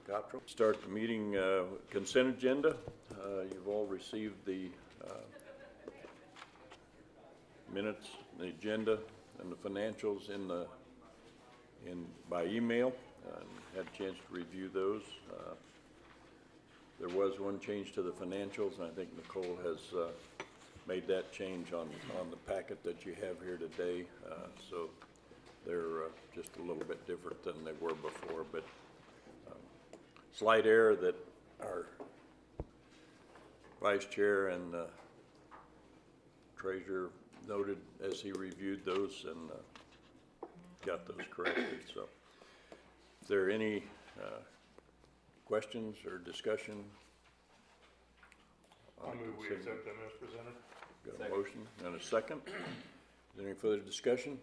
Cottrell. Start the meeting, consent agenda. You've all received the minutes, the agenda, and the financials by email. Had a chance to review those. There was one change to the financials, and I think Nicole has made that change on the packet that you have here today. So they're just a little bit different than they were before, but slight error that our vice chair and treasurer noted as he reviewed those and got those corrected. So if there are any questions or discussion? I move we accept them as presented. Got a motion and a second. Is there any further discussion?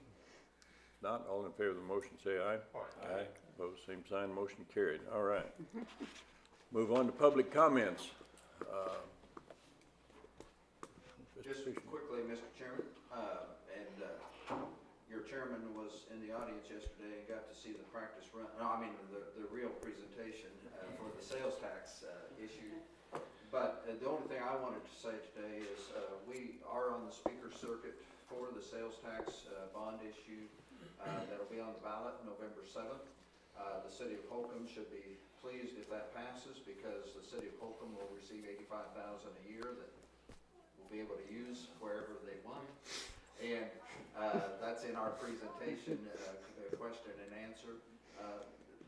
Not, all in favor of the motion say aye. Aye. Aye. Opposed, same sign, motion carried. All right. Move on to public comments. Just quickly, Mr. Chairman, your chairman was in the audience yesterday and got to see the practice run, the real presentation for the sales tax issue. But the only thing I wanted to say today is we are on the speaker circuit for the sales tax bond issue that'll be on the ballot November 7th. The city of Holcomb should be pleased if that passes, because the city of Holcomb will receive $85,000 a year that we'll be able to use wherever they want. And that's in our presentation, question and answer.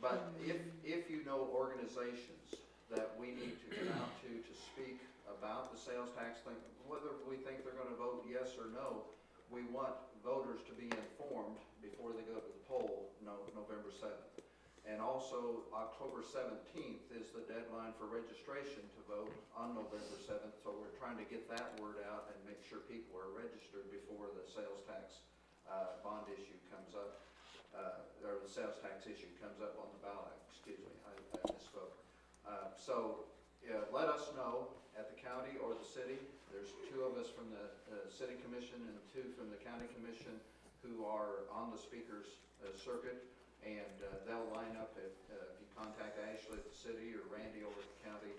But if you know organizations that we need to get out to speak about the sales tax thing, whether we think they're going to vote yes or no, we want voters to be informed before they go to the poll November 7th. And also October 17th is the deadline for registration to vote on November 7th. So we're trying to get that word out and make sure people are registered before the sales tax bond issue comes up, or the sales tax issue comes up on the ballot. Excuse me, I misspoke. So let us know at the county or the city. There's 2 of us from the city commission and 2 from the county commission who are on the speakers circuit. And they'll line up if you contact Ashley at the city or Randy over at the county,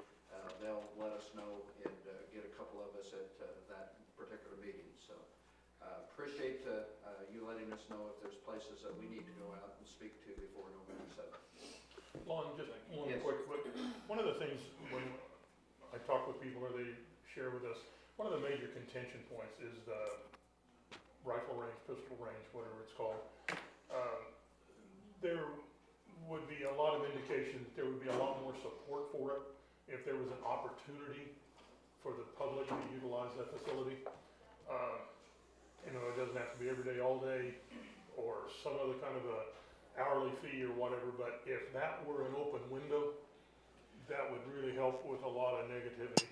they'll let us know and get a couple of us at that particular meeting. So appreciate you letting us know if there's places that we need to go out and speak to before November 7th. Lon, just one Yes. quick, one of the things when I talk with people or they share with us, one of the major contention points is the rifle range, pistol range, whatever it's called. There would be a lot of indication that there would be a lot more support for it if there was an opportunity for the public to utilize that facility. It doesn't have to be every day, all day, or some other kind of a hourly fee or whatever, but if that were an open window, that would really help with a lot of negativity.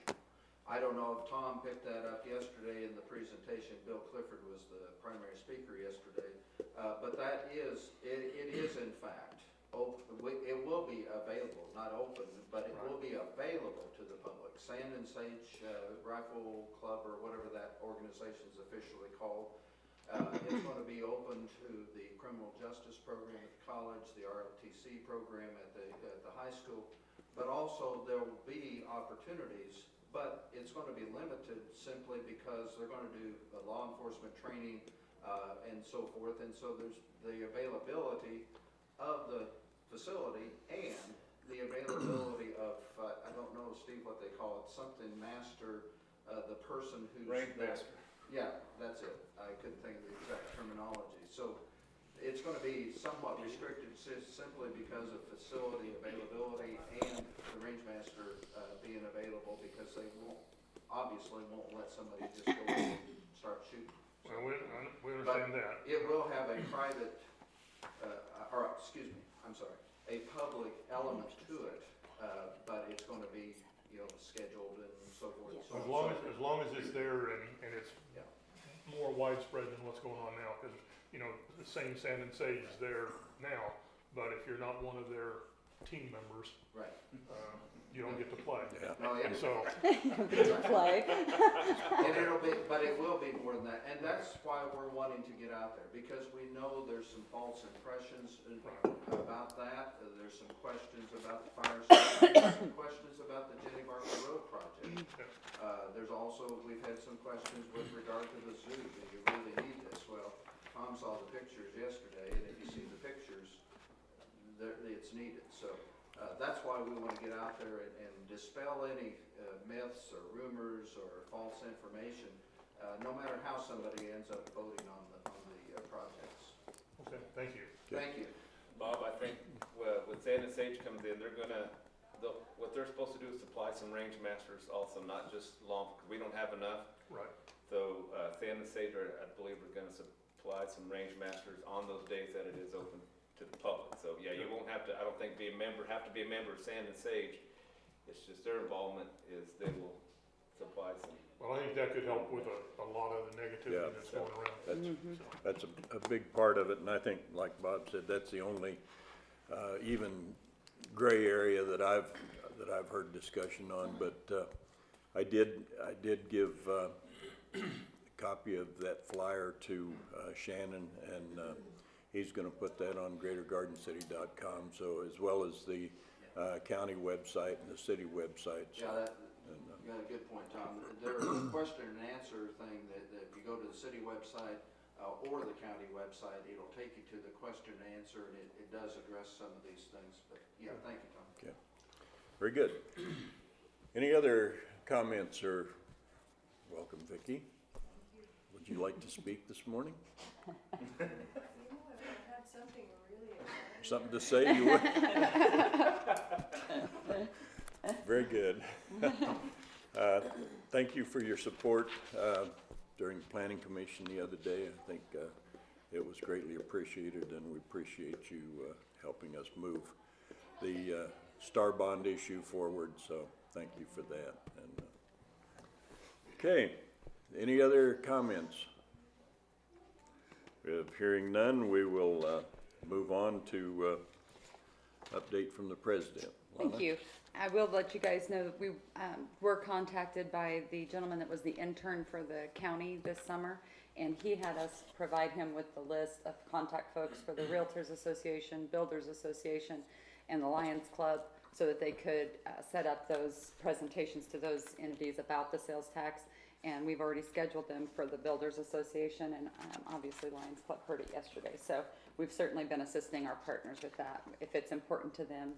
I don't know if Tom picked that up yesterday in the presentation. Bill Clifford was the primary speaker yesterday. But that is, it is in fact, it will be available, not open, but it will be available to the public. Sand and Sage Rifle Club, or whatever that organization is officially called, it's going to be open to the criminal justice program at the college, the ROTC program at the high school, but also there will be opportunities, but it's going to be limited simply because they're going to do law enforcement training and so forth, and so there's the availability of the facility and the availability of, I don't know, Steve, what they call it, something master, the person who's... Rank master. Yeah, that's it. I couldn't think of the exact terminology. So it's going to be somewhat restricted simply because of facility availability and the range master being available, because they obviously won't let somebody just go in and start shooting. Well, we understand that. It will have a private, a public element to it, but it's going to be, scheduled and so forth. Yes. So As long as it's there and it's more widespread than what's going on now, because, the same Sand and Sage is there now, but if you're not one of their team members, right. You don't get to play. Yeah. No, And so, Good to play. And but it will be more than that, and that's why we're wanting to get out there, because we know there's some false impressions about that. There's some questions about the fire some questions about the Jenny Barker Road project. We've had some questions with regard to the zoo. Do you really need this? Well, Tom saw the pictures yesterday, and if you see the pictures, it's needed. So that's why we want to get out there and dispel any myths or rumors or false information, no matter how somebody ends up voting on the projects. Okay, thank you. Thank you. Bob, I think when Sand and Sage comes in, what they're supposed to do is supply some range masters also, not just lawn, because we don't have enough. Right. So Sand and Sage, I believe, are going to supply some range masters on those days that it is open to the public. So yeah, you won't have to, I don't think, have to be a member of Sand and Sage. It's just their involvement is they will supply some. Well, I think that could help with a lot of the negativity that's going around. That's a big part of it, and I think, like Bob said, that's the only even gray area that I've heard discussion on. But I did give a copy of that flyer to Shannon, and he's going to put that on GreaterGardenCity.com. So as well as the county website and the city website. So, Yeah, you got a good point, Tom. There's a question and answer thing that if you go to the city website or the county website, it'll take you to the question and answer, and it does address some of these things. But yeah, thank you, Tom. okay, very good. Any other comments or welcome, Vicki? Would you like to speak this morning? You know, if I had something really exciting. Something to say, you would? Very good. Thank you for your support during the Planning Commission the other day. I think it was greatly appreciated, and we appreciate you helping us move the Star Bond issue forward, so thank you for that. And okay, any other comments? Hearing none, we will move on to update from the president. Lana? Thank you. I will let you guys know that we were contacted by the gentleman that was the intern for the county this summer, and he had us provide him with the list of contact folks for the Realtors Association, Builders Association, and the Lions Club, so that they could set up those presentations to those entities about the sales tax. And we've already scheduled them for the Builders Association, and obviously Lions Club heard it yesterday. So we've certainly been assisting our partners with that. If it's important to them,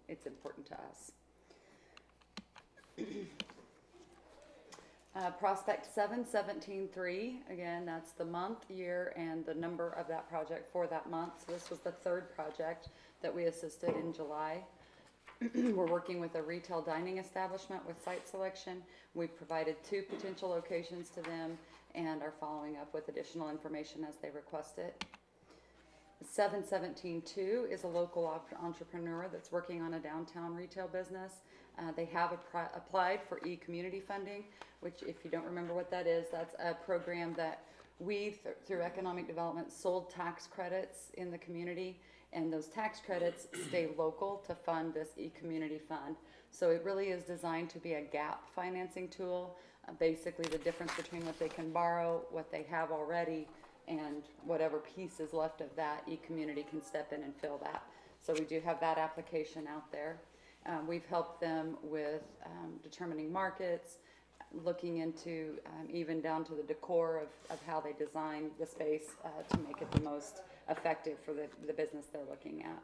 it's important to us. Prospect 7173, again, that's the month, year, and the number of that project for that month. So this was the third project that we assisted in July. We're working with a retail dining establishment with site selection. We've provided 2 potential locations to them and are following up with additional information as they request it. 7172 is a local entrepreneur that's working on a downtown retail business. They have applied for e-community funding, which, if you don't remember what that is, that's a program that we, through economic development, sold tax credits in the community, and those tax credits stay local to fund this e-community fund. So it really is designed to be a gap financing tool, basically the difference between what they can borrow, what they have already, and whatever piece is left of that, e-community can step in and fill that. So we do have that application out there. We've helped them with determining markets, looking into even down to the decor of how they design the space to make it the most effective for the business they're looking at.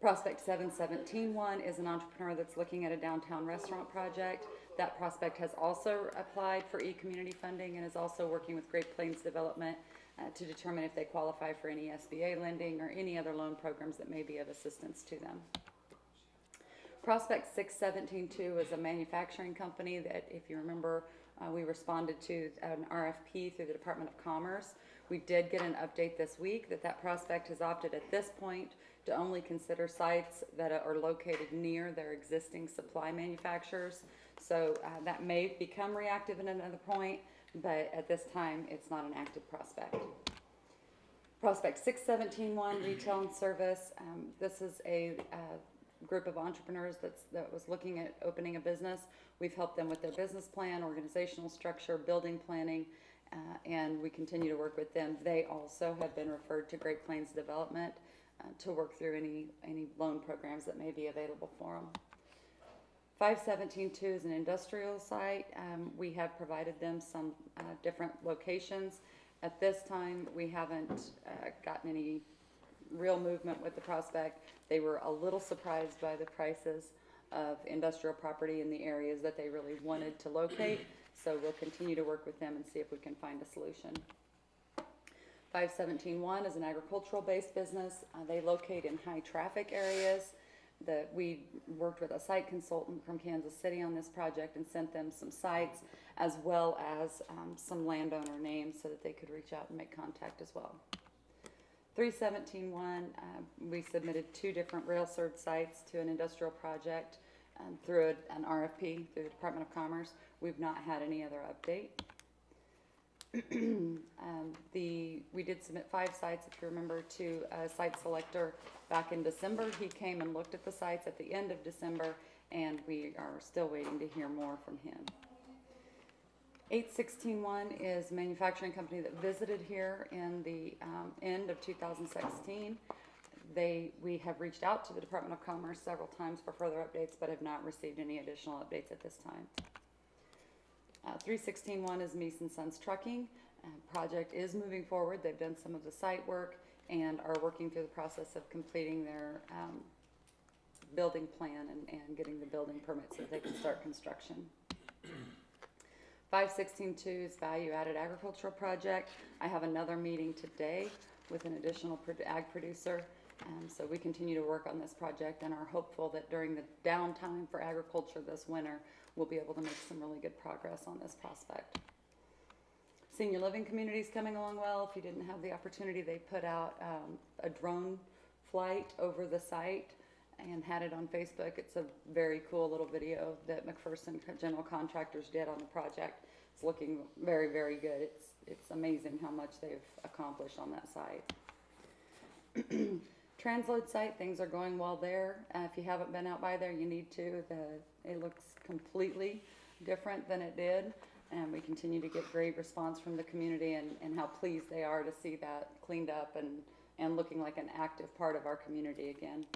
Prospect 7171 is an entrepreneur that's looking at a downtown restaurant project. That prospect has also applied for e-community funding and is also working with Great Plains Development to determine if they qualify for any SBA lending or any other loan programs that may be of assistance to them. Prospect 6172 is a manufacturing company that, if you remember, we responded to an RFP through the Department of Commerce. We did get an update this week that prospect has opted at this point to only consider sites that are located near their existing supply manufacturers. So that may become reactive at another point, but at this time it's not an active prospect. Prospect 6171, retail and service. This is a group of entrepreneurs that was looking at opening a business. We've helped them with their business plan, organizational structure, building planning, and we continue to work with them. They also have been referred to Great Plains Development to work through any loan programs that may be available for them. 517-2 is an industrial site. We have provided them some different locations. At this time, we haven't gotten any real movement with the prospect. They were a little surprised by the prices of industrial property in the areas that they really wanted to locate. So we'll continue to work with them and see if we can find a solution. 517-1 is an agricultural-based business. They locate in high-traffic areas. We worked with a site consultant from Kansas City on this project and sent them some sites as well as some landowner names so that they could reach out and make contact as well. 317-1, we submitted 2 different rail served sites to an industrial project through an RFP through the Department of Commerce. We've not had any other update. We did submit 5 sites, if you remember, to a site selector back in December. He came and looked at the sites at the end of December, and we are still waiting to hear more from him. 816-1 is a manufacturing company that visited here in the end of 2016. We have reached out to the Department of Commerce several times for further updates, but have not received any additional updates at this time. 316-1 is Meese & Sons Trucking. Project is moving forward. They've done some of the site work and are working through the process of completing their building plan and getting the building permit so that they can start construction. 516-2 is Value Added Agricultural Project. I have another meeting today with an additional ag producer. So we continue to work on this project and are hopeful that during the downtime for agriculture this winter, we'll be able to make some really good progress on this prospect. Senior living community is coming along well. If you didn't have the opportunity, they put out a drone flight over the site and had it on Facebook. It's a very cool little video that McPherson General Contractors did on the project. It's looking very, very good. It's amazing how much they've accomplished on that site. Transload site, things are going well there. If you haven't been out by there, you need to. It looks completely different than it did, and we continue to get great response from the community and how pleased they are to see that cleaned up and looking like an active part of our community again.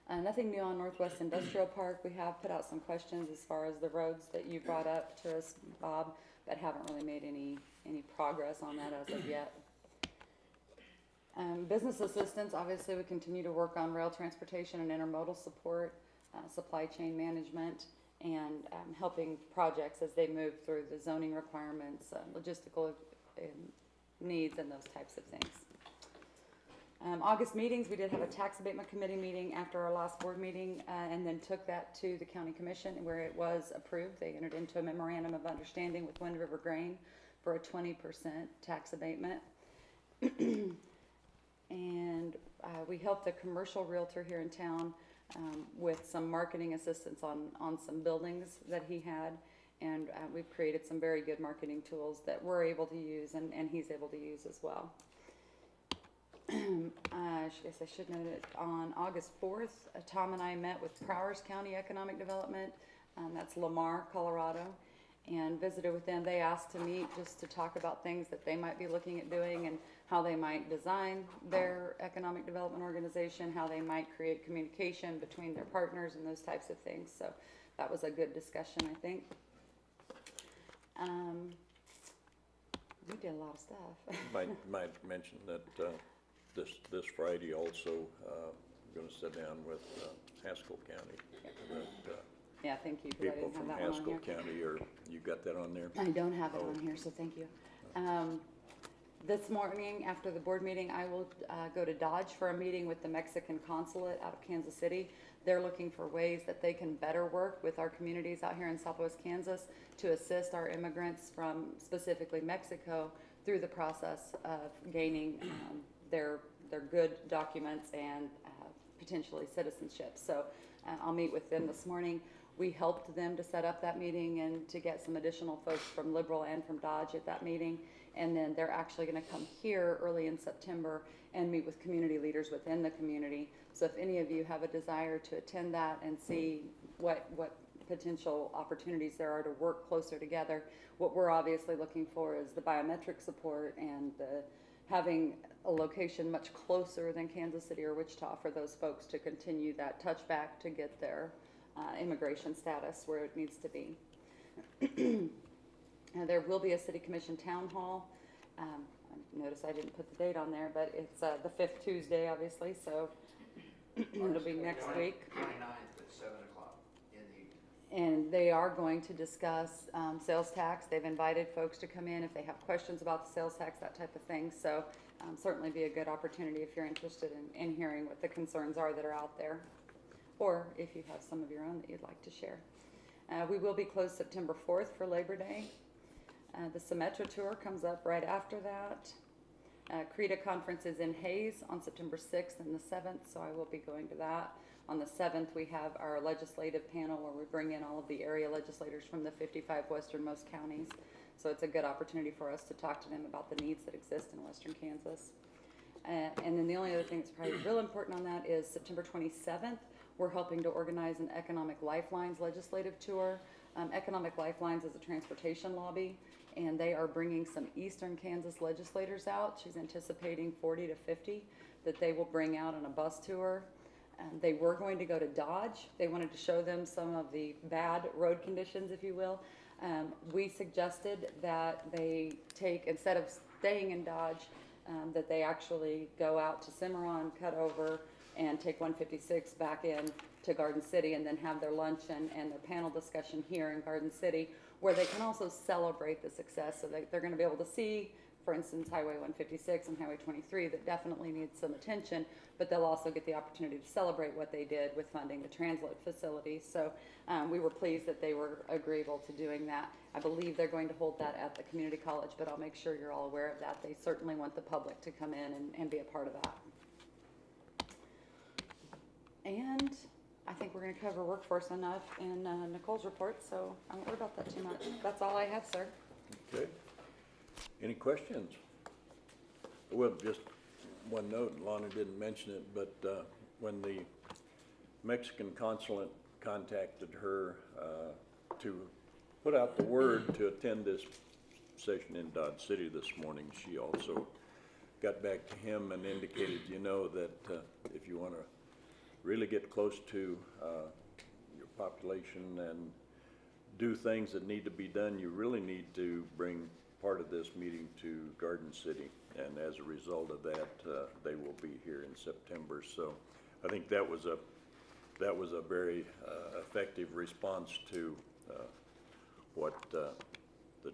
Nothing new on Northwest Industrial Park. We have put out some questions as far as the roads that you brought up to us, Bob, but haven't really made any progress on that as of yet. Business assistance, obviously we continue to work on rail transportation and intermodal support, supply chain management, and helping projects as they move through the zoning requirements, logistical needs, and those types of things. August meetings, we did have a tax abatement committee meeting after our last board meeting, and then took that to the county commission where it was approved. They entered into a memorandum of understanding with Wind River Grain for a 20% tax abatement. And we helped a commercial realtor here in town with some marketing assistance on some buildings that he had, and we've created some very good marketing tools that we're able to use and he's able to use as well. I guess I should note it. On August 4th, Tom and I met with Prowers County Economic Development, that's Lamar, Colorado, and visited with them. They asked to meet just to talk about things that they might be looking at doing and how they might design their economic development organization, how they might create communication between their partners and those types of things. So that was a good discussion, I think. We did a lot of stuff. Might mention that this Friday also, I'm going to sit down with Haskell County. Yeah, thank you, because I People didn't have from that one on Haskell here. County, you got that on there? I don't have it Oh. on here, so thank you. This morning, after the board meeting, I will go to Dodge for a meeting with the Mexican consulate out of Kansas City. They're looking for ways that they can better work with our communities out here in Southwest Kansas to assist our immigrants from specifically Mexico through the process of gaining their good documents and potentially citizenship. So I'll meet with them this morning. We helped them to set up that meeting and to get some additional folks from Liberal and from Dodge at that meeting. And then they're actually going to come here early in September and meet with community leaders within the community. So if any of you have a desire to attend that and see what potential opportunities there are to work closer together, what we're obviously looking for is the biometric support and having a location much closer than Kansas City or Wichita for those folks to continue that touchback to get their immigration status where it needs to be. There will be a city commission town hall. Notice I didn't put the date on there, but it's the 5th Tuesday, obviously, so it'll be next week. 29th at 7 o'clock in the evening. And they are going to discuss sales tax. They've invited folks to come in if they have questions about the sales tax, that type of thing. So certainly be a good opportunity if you're interested in hearing what the concerns are that are out there, or if you have some of your own that you'd like to share. We will be closed September 4th for Labor Day. The Symetra Tour comes up right after that. CRETA conference is in Hayes on September 6th and the 7th, so I will be going to that. On the 7th, we have our legislative panel where we bring in all of the area legislators from the 55 westernmost counties. So it's a good opportunity for us to talk to them about the needs that exist in western Kansas. And then the only other thing that's probably real important on that is September 27th, we're helping to organize an Economic Lifelines legislative tour. Economic Lifelines is a transportation lobby, and they are bringing some eastern Kansas legislators out. She's anticipating 40 to 50 that they will bring out on a bus tour. They were going to go to Dodge. They wanted to show them some of the bad road conditions, if you will. We suggested that they take, instead of staying in Dodge, that they actually go out to Cimarron, cut over, and take 156 back in to Garden City, and then have their luncheon and their panel discussion here in Garden City, where they can also celebrate the success. So they're going to be able to see, for instance, Highway 156 and Highway 23 that definitely needs some attention, but they'll also get the opportunity to celebrate what they did with funding the Transload facility. So we were pleased that they were agreeable to doing that. I believe they're going to hold that at the community college, but I'll make sure you're all aware of that. They certainly want the public to come in and be a part of that. And I think we're going to cover workforce enough in Nicole's report, so I won't worry about that too much. That's all I have, sir. Okay. Any questions? Well, just one note, Lana didn't mention it, but when the Mexican consulate contacted her to put out the word to attend this session in Dodge City this morning, she also got back to him and indicated, you know, that if you want to really get close to your population and do things that need to be done, you really need to bring part of this meeting to Garden City. And as a result of that, they will be here in September. So I think that was a very effective response to what the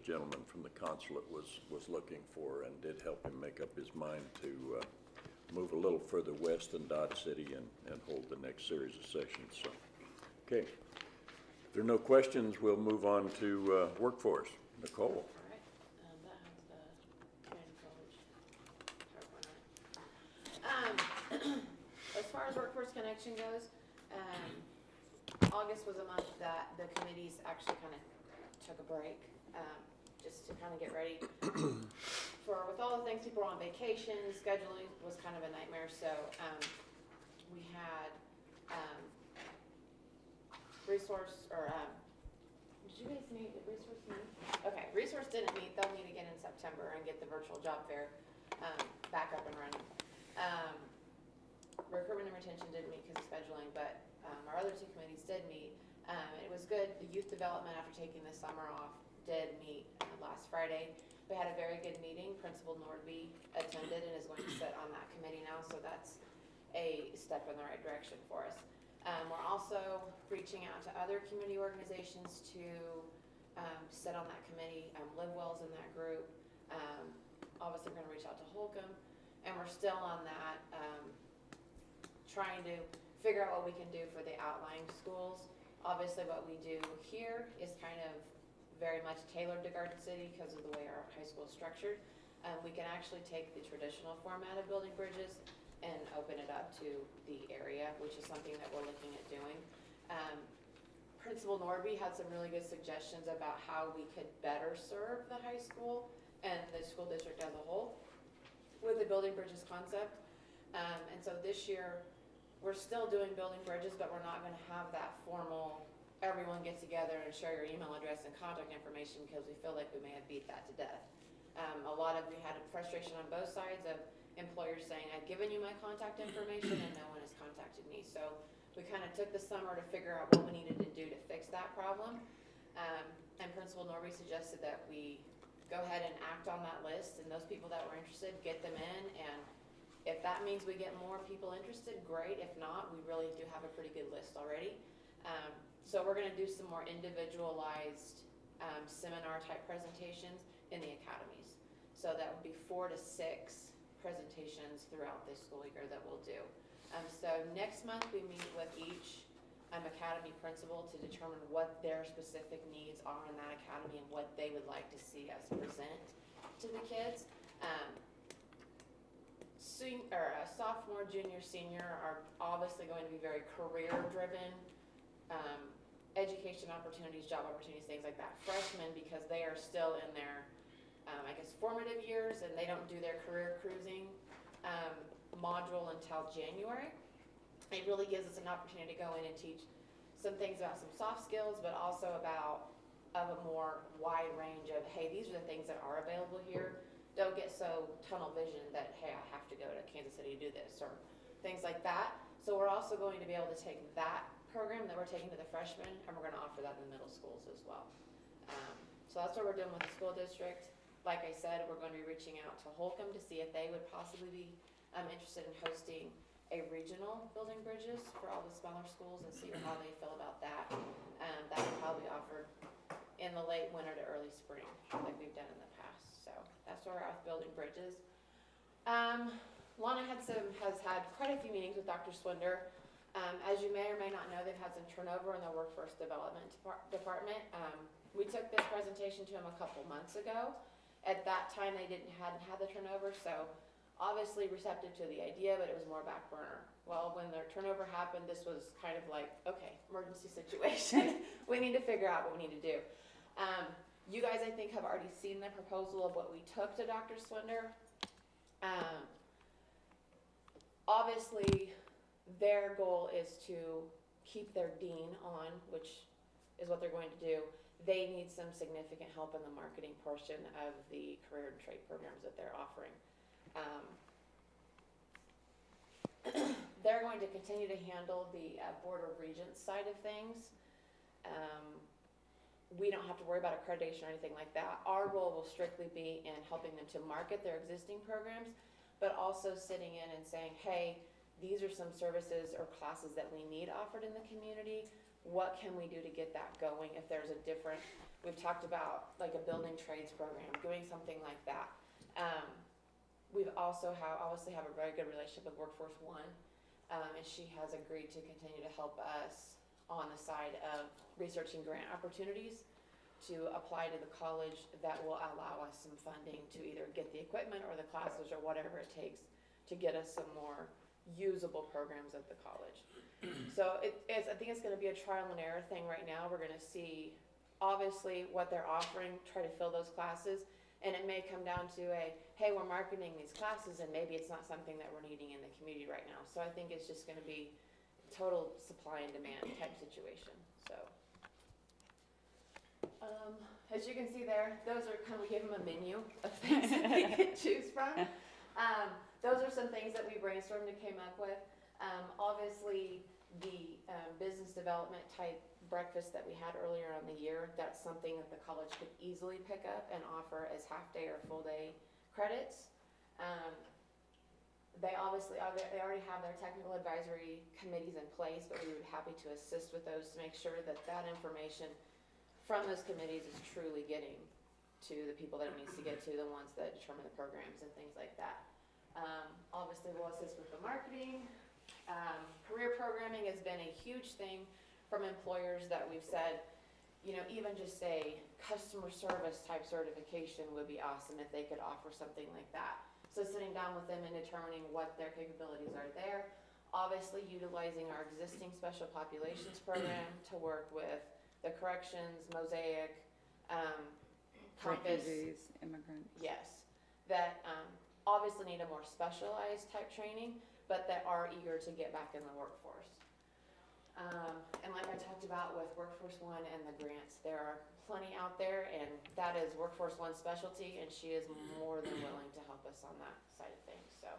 gentleman from the consulate was looking for, and did help him make up his mind to move a little further west than Dodge City and hold the next series of sessions. So, okay. If there are no questions, we'll move on to workforce. Nicole. All right, that has the community college PowerPoint on it. As far as Workforce Connection goes, August was a month that the committees actually kind of took a break, just to kind of get ready with all the things, people were on vacation, scheduling was kind of a nightmare, so we had did you guys meet, did Resource meet? Okay, Resource didn't meet, they'll meet again in September and get the virtual job fair back up and running. Recruitment and retention didn't meet because of scheduling, but our other two committees did meet. It was good. The youth development, after taking the summer off, did meet last Friday. We had a very good meeting. Principal Nordby attended and is going to sit on that committee now, so that's a step in the right direction for us. We're also reaching out to other community organizations to sit on that committee. Livewell's in that group. Obviously, we're going to reach out to Holcomb, and we're still on that, trying to figure out what we can do for the outlying schools. Obviously, what we do here is kind of very much tailored to Garden City because of the way our high school is structured. We can actually take the traditional format of building bridges and open it up to the area, which is something that we're looking at doing. Principal Norby had some really good suggestions about how we could better serve the high school and the school district as a whole with the building bridges concept. And so this year, we're still doing building bridges, but we're not gonna have that formal, everyone get together and share your email address and contact information, because we feel like we may have beat that to death. We had a frustration on both sides of employers saying, I've given you my contact information and no one has contacted me. So We kind of took the summer to figure out what we needed to do to fix that problem. And Principal Norby suggested that we go ahead and act on that list, and those people that were interested, get them in, and if that means we get more people interested, great. If not, we really do have a pretty good list already. So we're gonna do some more individualized seminar type presentations in the academies. So that would be 4 to 6 presentations throughout this school year that we'll do. So next month we meet with each academy principal to determine what their specific needs are in that academy and what they would like to see us present to the kids. Sophomore, junior, senior are obviously going to be very career-driven, education opportunities, job opportunities, things like that. Freshmen, because they are still in their, formative years and they don't do their career cruising module until January. It really gives us an opportunity to go in and teach some things about some soft skills, but also about a more wide range of, hey, these are the things that are available here. Don't get so tunnel vision that, hey, I have to go to Kansas City to do this, or things like that. So we're also going to be able to take that program that we're taking to the freshmen, and we're gonna offer that in the middle schools as well. So that's what we're doing with the school district. Like I said, we're going to be reaching out to Holcomb to see if they would possibly be interested in hosting a regional building bridges for all the smaller schools and see how they feel about that. That would probably be offered in the late winter to early spring, like we've done in the past. So that's where we're at with building bridges. Lana has had quite a few meetings with Dr. Swinder. As you may or may not know, they've had some turnover in their workforce development department. We took this presentation to them a couple months ago. At that time, they hadn't had the turnover, so obviously receptive to the idea, but it was more back burner. Well, when their turnover happened, this was kind of like, okay, emergency situation. We need to figure out what we need to do. You guys, I think, have already seen the proposal of what we took to Dr. Swinder. Obviously, their goal is to keep their dean on, which is what they're going to do. They need some significant help in the marketing portion of the career and trade programs that they're offering. They're going to continue to handle the Board of Regents side of things. We don't have to worry about accreditation or anything like that. Our role will strictly be in helping them to market their existing programs, but also sitting in and saying, hey, these are some services or classes that we need offered in the community. What can we do to get that going? If there's a different, we've talked about like a building trades program, doing something like that. We've also obviously have a very good relationship with Workforce One, and she has agreed to continue to help us on the side of researching grant opportunities to apply to the college that will allow us some funding to either get the equipment or the classes or whatever it takes to get us some more usable programs at the college. So I think it's going to be a trial and error thing right now. We're going to see obviously what they're offering, try to fill those classes, and it may come down to hey, we're marketing these classes and maybe it's not something that we're needing in the community right now. So I think it's just going to be total supply and demand type situation. So as you can see there, those are kind of, we gave them a menu of things that they could choose from. Those are some things that we brainstormed and came up with. Obviously, the business development type breakfast that we had earlier in the year, that's something that the college could easily pick up and offer as half-day or full-day credits. They already have their technical advisory committees in place, but we would be happy to assist with those to make sure that that information from those committees is truly getting to the people that it needs to get to, the ones that determine the programs and things like that. Obviously, we'll assist with the marketing. Career programming has been a huge thing from employers that we've said, even just a customer service type certification would be awesome if they could offer something like that. So sitting down with them and determining what their capabilities are there. Obviously, utilizing our existing special populations program to work with the corrections, Mosaic, Compass. Refugees, immigrants. Yes, that obviously need a more specialized type training, but that are eager to get back in the workforce. And like I talked about with Workforce One and the grants, there are plenty out there, and that is Workforce One's specialty, and she is more than willing to help us on that side of things. So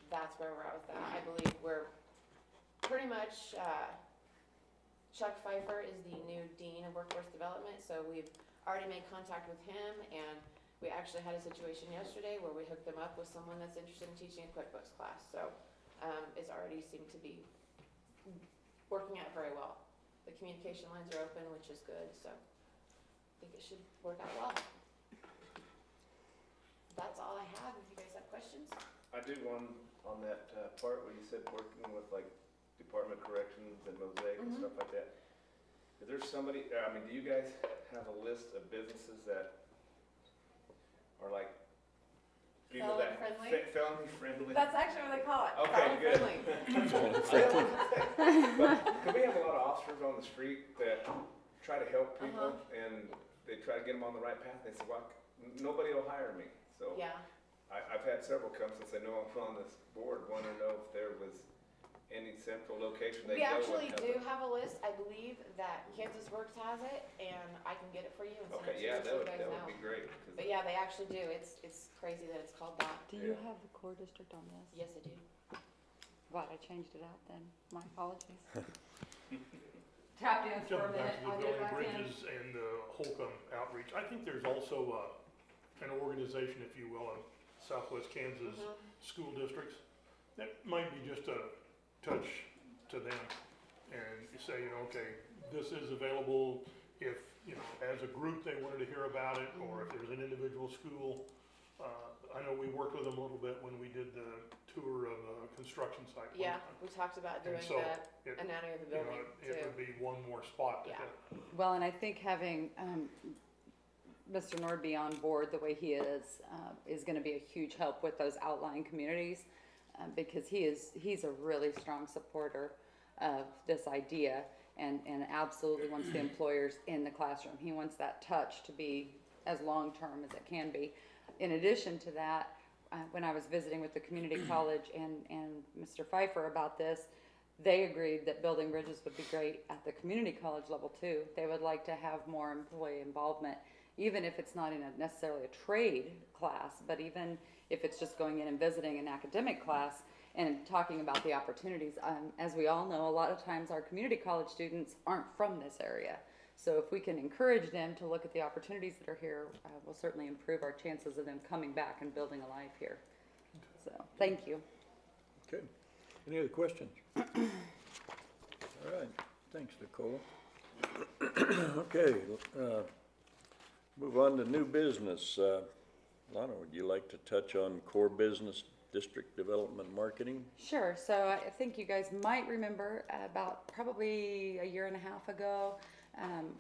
that's where we're at with that. I believe we're pretty much, Chuck Pfeiffer is the new Dean of Workforce Development, so we've already made contact with him, and we actually had a situation yesterday where we hooked them up with someone that's interested in teaching a QuickBooks class, so, it's already seemed to be working out very well. The communication lines are open, which is good, so I think it should work out well. That's all I have, if you guys have questions. I do one on that part where you said working with like Department of Corrections and Mosaic and Mhm. stuff like that. Is there somebody, I mean, do you guys have a list of businesses that are like people Felon that friendly? felony friendly? That's actually what they call it. Okay, felon good. friendly. But can we have a lot of officers on the street that try to help people and they try to get them on the right path? They say, well, nobody will hire me. So Yeah, I've had several come since I know I'm on this board, want to know if there was any central location they we go actually and do have a list. I believe that Kansas Works has it, and I can get it for you and send Okay, it to yeah, you so you that guys would know. be great. 'Cause But yeah, they actually do. It's crazy that it's called that. Do you Yeah. have the core district on this? Yes, I do. Glad I changed it out then. My apologies. Tap dance for a Jumping minute, back to the I'll get it building back in. bridges and the Holcomb outreach, I think there's also an organization, if you will, in Southwest Kansas Mhm. school districts that might be just a touch to them. And you say, okay, this is available if, as a group they wanted to hear about it, or if there's an individual school. I know we worked with them a little bit when we did the tour of a construction site. one Yeah, time. we talked about doing And so the it- anatomy of the You know, building it too. would be one more spot to Yeah. hit. Well, and I think having Mr. Nordby on board the way he is going to be a huge help with those outlying communities, because he's a really strong supporter of this idea and absolutely wants the employers in the classroom. He wants that touch to be as long-term as it can be. In addition to that, when I was visiting with the community college and Mr. Pfeiffer about this, they agreed that building bridges would be great at the community college level too. They would like to have more employee involvement, even if it's not in necessarily a trade class, but even if it's just going in and visiting an academic class and talking about the opportunities. As we all know, a lot of times our community college students aren't from this area. So if we can encourage them to look at the opportunities that are here, we'll certainly improve our chances of them coming back and building a life here. So, thank you. Okay. Any other questions? All right. Thanks, Nicole. Okay, move on to new business. Lana, would you like to touch on core business district development marketing? Sure. So I think you guys might remember about probably a year and a half ago,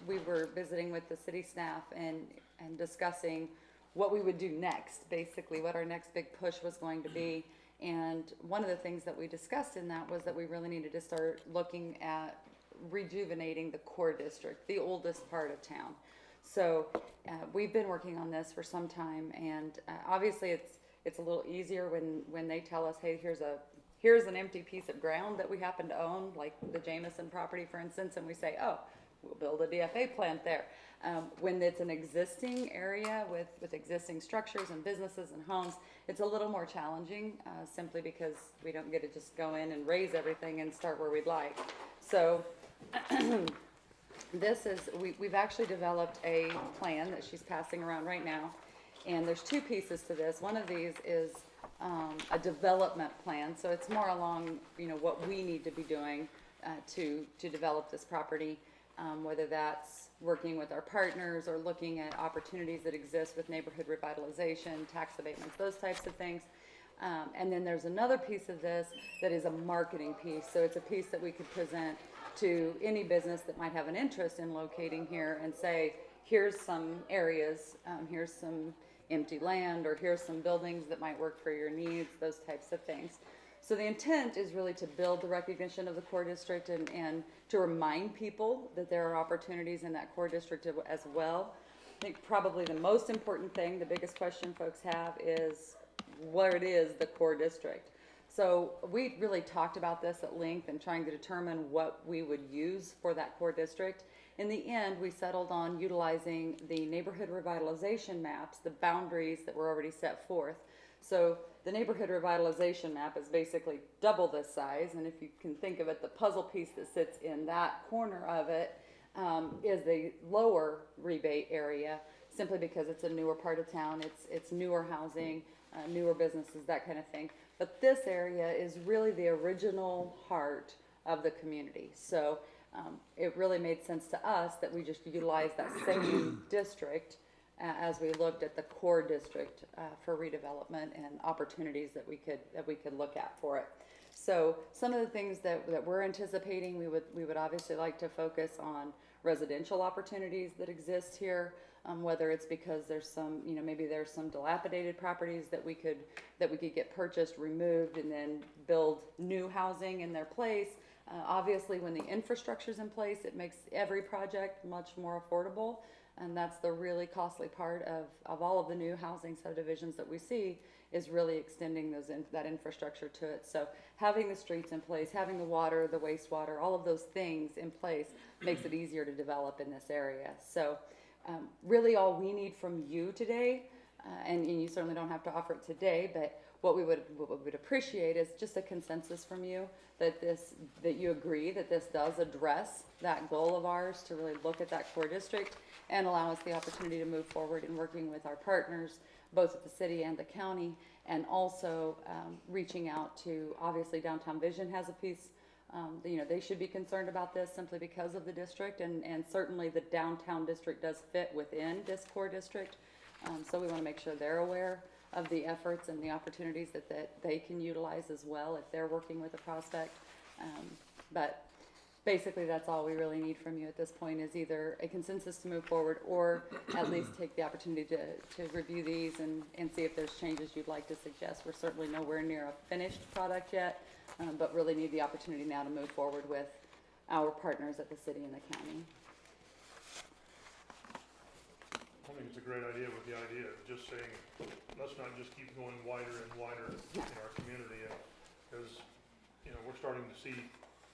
we were visiting with the city staff and discussing what we would do next, basically what our next big push was going to be. And one of the things that we discussed in that was that we really needed to start looking at rejuvenating the core district, the oldest part of town. So we've been working on this for some time, and obviously it's a little easier when they tell us, hey, here's an empty piece of ground that we happen to own, like the Jameson property, for instance, and we say, oh, we'll build a DFA plant there. When it's an existing area with existing structures and businesses and homes, it's a little more challenging, simply because we don't get to just go in and raise everything and start where we'd like. So we've actually developed a plan that she's passing around right now, and there's two pieces to this. One of these is a development plan, so it's more along what we need to be doing to develop this property, whether that's working with our partners or looking at opportunities that exist with neighborhood revitalization, tax abatements, those types of things. And then there's another piece of this that is a marketing piece. So it's a piece that we could present to any business that might have an interest in locating here and say, here's some areas, here's some empty land, or here's some buildings that might work for your needs, those types of things. So the intent is really to build the recognition of the core district and to remind people that there are opportunities in that core district as well. I think probably the most important thing, the biggest question folks have is what is the core district? So we really talked about this at length and trying to determine what we would use for that core district. In the end, we settled on utilizing the neighborhood revitalization maps, the boundaries that were already set forth. So the neighborhood revitalization map is basically double this size, and if you can think of it, the puzzle piece that sits in that corner of it is the lower rebate area, simply because it's a newer part of town, it's newer housing, newer businesses, that kind of thing. But this area is really the original heart of the community. So it really made sense to us that we just utilize that same district as we looked at the core district for redevelopment and opportunities that we could look at for it. So some of the things that we're anticipating, we would obviously like to focus on residential opportunities that exist here, whether it's because there's some, maybe there's some dilapidated properties that we could get purchased, removed, and then build new housing in their place. Obviously, when the infrastructure's in place, it makes every project much more affordable. And that's the really costly part of all of the new housing subdivisions that we see, is really extending that infrastructure to it. So having the streets in place, having the water, the wastewater, all of those things in place makes it easier to develop in this area. So really all we need from you today, and you certainly don't have to offer it today, but what we would appreciate is just a consensus from you that you agree that this does address that goal of ours to really look at that core district and allow us the opportunity to move forward in working with our partners, both at the city and the county, and also reaching out to, obviously Downtown Vision has a piece, they should be concerned about this simply because of the district, and certainly the downtown district does fit within this core district. So we want to make sure they're aware of the efforts and the opportunities that they can utilize as well if they're working with a prospect. But basically that's all we really need from you at this point, is either a consensus to move forward, or at least take the opportunity to review these and see if there's changes you'd like to suggest. We're certainly nowhere near a finished product yet, but really need the opportunity now to move forward with our partners at the city and the county. I think it's a great idea with the idea of just saying, let's not just keep going wider and wider in our community, because, we're starting to see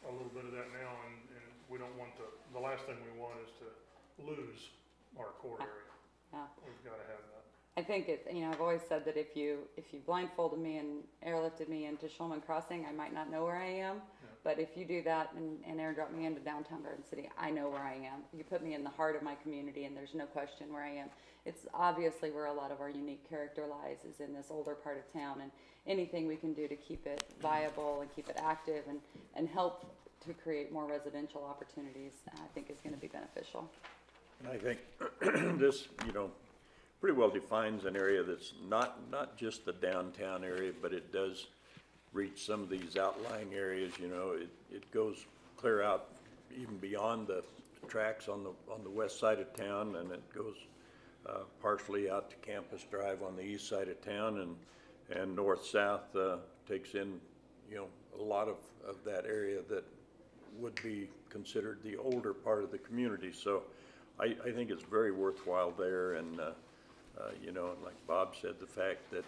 a little bit of that now, and we don't want the last thing we want is to lose our core area. Yeah. We've got to have that. I think I've always said that if you blindfolded me and airlifted me into Shulman Crossing, I might not know where I am. Yeah. But if you do that and airdrop me into downtown Garden City, I know where I am. You put me in the heart of my community, and there's no question where I am. It's obviously where a lot of our unique character lies, is in this older part of town, and anything we can do to keep it viable and keep it active and help to create more residential opportunities, I think is going to be beneficial. And I think this, pretty well defines an area that's not just the downtown area, but it does reach some of these outlying areas. It goes clear out even beyond the tracks on the west side of town, and it goes partially out to Campus Drive on the east side of town, and north-south takes in, a lot of that area that would be considered the older part of the community. So I think it's very worthwhile there, and like Bob said, the fact that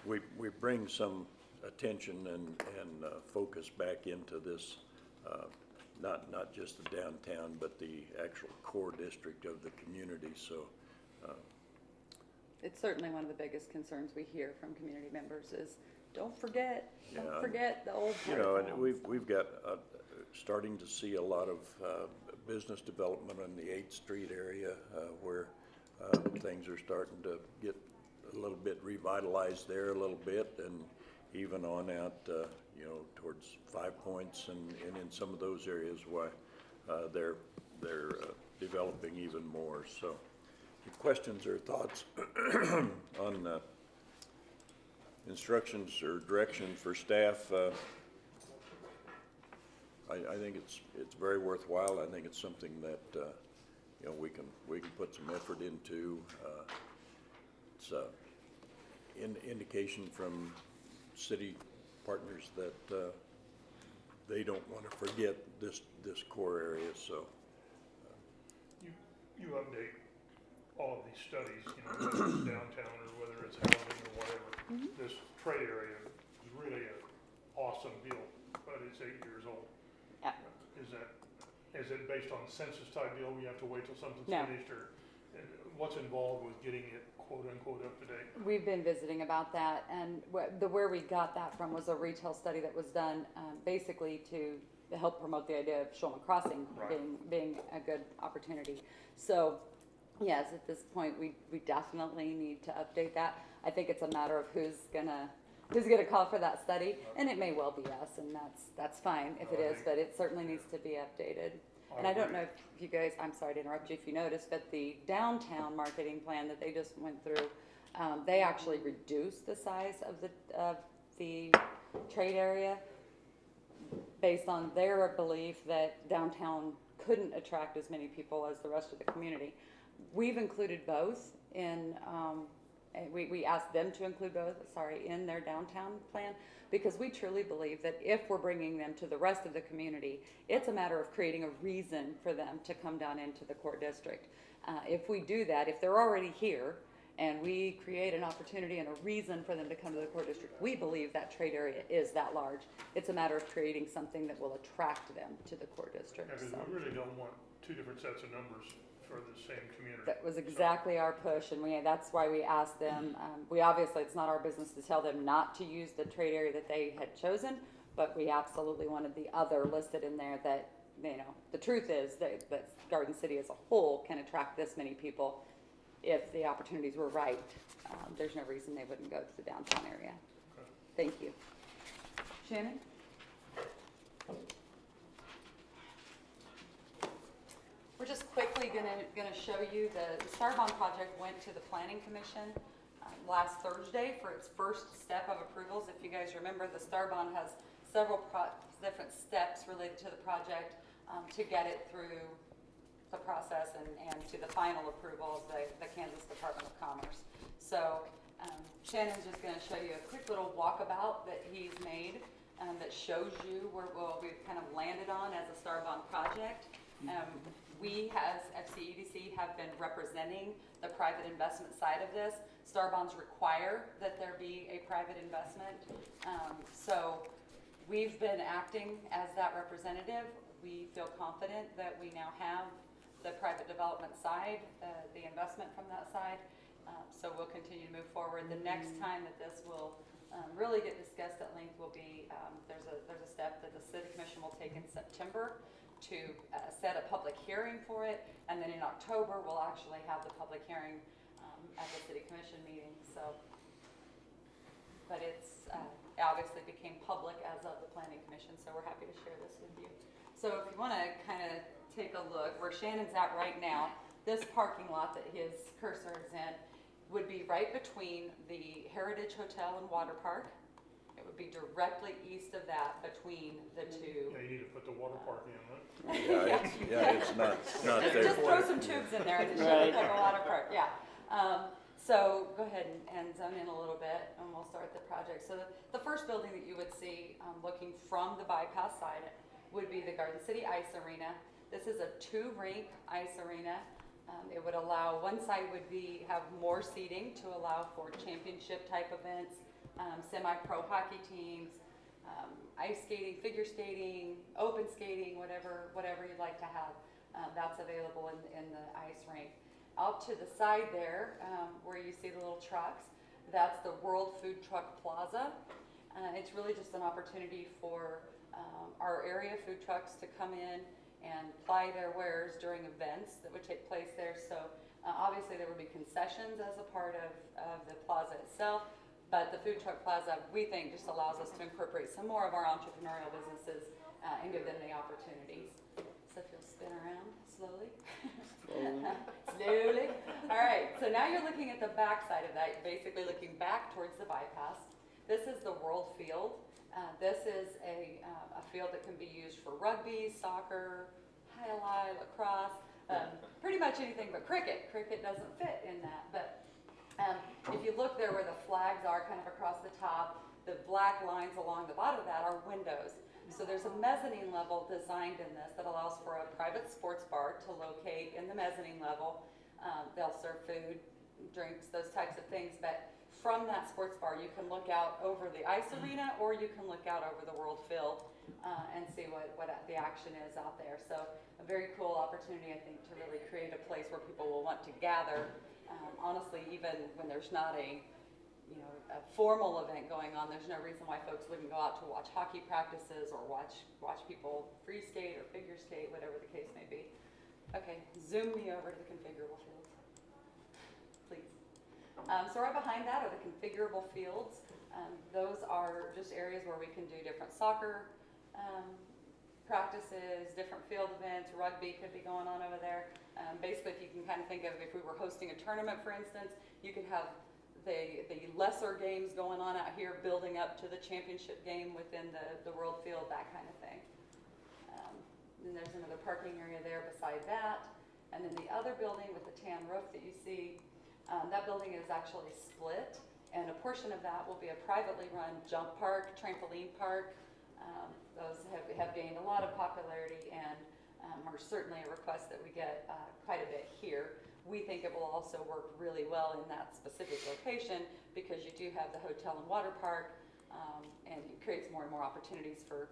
we bring some attention and focus back into this, not just the downtown, but the actual core district of the community. So It's certainly one of the biggest concerns we hear from community members is, don't forget the old part of and town. we've got starting to see a lot of business development in the 8th Street area, where things are starting to get a little bit revitalized there a little bit, and even on out, towards 5 Points and in some of those areas, why they're developing even more. So, questions or thoughts on instructions or direction for staff? I think it's very worthwhile. I think it's something that we can put some effort into. It's indication from city partners that they don't want to forget this core area. So You update all of these studies, whether it's downtown or whether it's housing or whatever. This trade area is really an awesome deal, but it's 8 years old. Yeah. Is it based on census type deal? We have to wait till something's No. finished, or what's involved with getting it quote unquote up to date? We've been visiting about that, and where we got that from was a retail study that was done, basically to help promote the idea of Shulman Crossing Right. being a good opportunity. So, yes, at this point, we definitely need to update that. I think it's a matter of who's gonna call for that study, and it may well be us, and that's fine if it is, but it certainly needs to be updated. And I don't know if you guys, I'm sorry to interrupt you if you noticed, but the downtown marketing plan that they just went through, they actually reduced the size of the trade area based on their belief that downtown couldn't attract as many people as the rest of the community. We've included both in, we asked them to include both, in their downtown plan, because we truly believe that if we're bringing them to the rest of the community, it's a matter of creating a reason for them to come down into the core district. If we do that, if they're already here, and we create an opportunity and a reason for them to come to the core district, we believe that trade area is that large. It's a matter of creating something that will attract them to the core district. Yeah, because So we really don't want two different sets of numbers for the same community. that was exactly our push, and that's why we asked them. We obviously, it's not our business to tell them not to use the trade area that they had chosen, but we absolutely wanted the other listed in there that, the truth is that Garden City as a whole can attract this many people. If the opportunities were right, there's no reason they wouldn't go to the downtown area. Okay. Thank you. Shannon? We're just quickly gonna show you the Starbond project went to the Planning Commission last Thursday for its first step of approvals. If you guys remember, the Starbond has several different steps related to the project to get it through the process and to the final approval of the Kansas Department of Commerce. So Shannon's just going to show you a quick little walkabout that he's made that shows you where we've kind of landed on as a Starbond project. We as FCEDC have been representing the private investment side of this. Starbonds require that there be a private investment. So we've been acting as that representative. We feel confident that we now have the private development side, the investment from that side. So we'll continue to move forward. The next time that this will really get discussed at length will be, there's a step that the City Commission will take in September to set a public hearing for it. And then in October, we'll actually have the public hearing at the City Commission meeting. So, but it's obviously became public as of the Planning Commission, so we're happy to share this with you. So if you want to kind of take a look where Shannon's at right now, this parking lot that his cursor is in would be right between the Heritage Hotel and Water Park. It would be directly east of that between the two. Yeah, you need to put the water park in, right? It's not there. Just throw some tubes in there and it should look like a water park, yeah. So go ahead and zone in a little bit and we'll start the project. So the first building that you would see looking from the bypass side would be the Garden City Ice Arena. This is a 2-rink ice arena. It would allow, one side would have more seating to allow for championship type events, semi-pro hockey teams, ice skating, figure skating, open skating, whatever you'd like to have. That's available in the ice rink. Out to the side there, where you see the little trucks, that's the World Food Truck Plaza. It's really just an opportunity for our area food trucks to come in and ply their wares during events that would take place there. So obviously there would be concessions as a part of the plaza itself, but the Food Truck Plaza, we think, just allows us to incorporate some more of our entrepreneurial businesses and give them the opportunities. So if you'll spin around slowly. Slowly. All right, so now you're looking at the back side of that. You're basically looking back towards the bypass. This is the World Field. This is a field that can be used for rugby, soccer, highlight, lacrosse, pretty much anything but cricket. Cricket doesn't fit in that, but if you look there where the flags are kind of across the top, the black lines along the bottom of that are windows. So there's a mezzanine level designed in this that allows for a private sports bar to locate in the mezzanine level. They'll serve food, drinks, those types of things, but from that sports bar, you can look out over the ice arena or you can look out over the World Field. and see what the action is out there. So a very cool opportunity, I think, to really create a place where people will want to gather. Honestly, even when there's not a formal event going on, there's no reason why folks wouldn't go out to watch hockey practices or watch people free skate or figure skate, whatever the case may be. Okay, zoom me over to the configurable fields, please. So right behind that are the configurable fields. Those are just areas where we can do different soccer practices, different field events. Rugby could be going on over there. Basically, if you can kind of think of if we were hosting a tournament, for instance, you could have the lesser games going on out here building up to the championship game within the world field, that kind of thing. Then there's another parking area there beside that. And then the other building with the tan roof that you see, that building is actually split. And a portion of that will be a privately run jump park, trampoline park. Those have gained a lot of popularity and are certainly a request that we get quite a bit here. We think it will also work really well in that specific location because you do have the hotel and water park, and it creates more and more opportunities for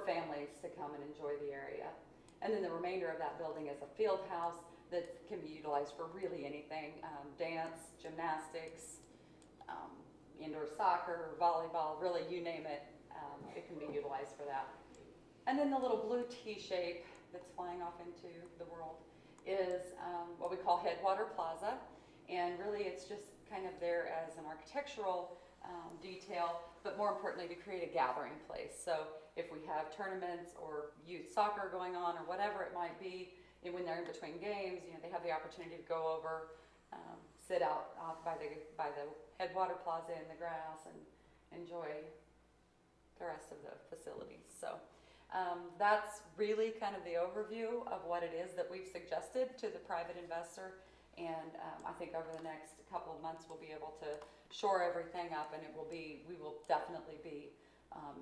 families to come and enjoy the area. And then the remainder of that building is a field house that can be utilized for really anything, dance, gymnastics, indoor soccer, volleyball, really you name it, it can be utilized for that. And then the little blue T-shape that's flying off into the world is what we call Headwater Plaza, and really it's just kind of there as an architectural detail, but more importantly to create a gathering place. So if we have tournaments or youth soccer going on or whatever it might be, and when they're in between games, they have the opportunity to go over, sit out by the Headwater Plaza in the grass and enjoy the rest of the facilities. So that's really kind of the overview of what it is that we've suggested to the private investor. And I think over the next couple of months, we'll be able to shore everything up, and we will definitely be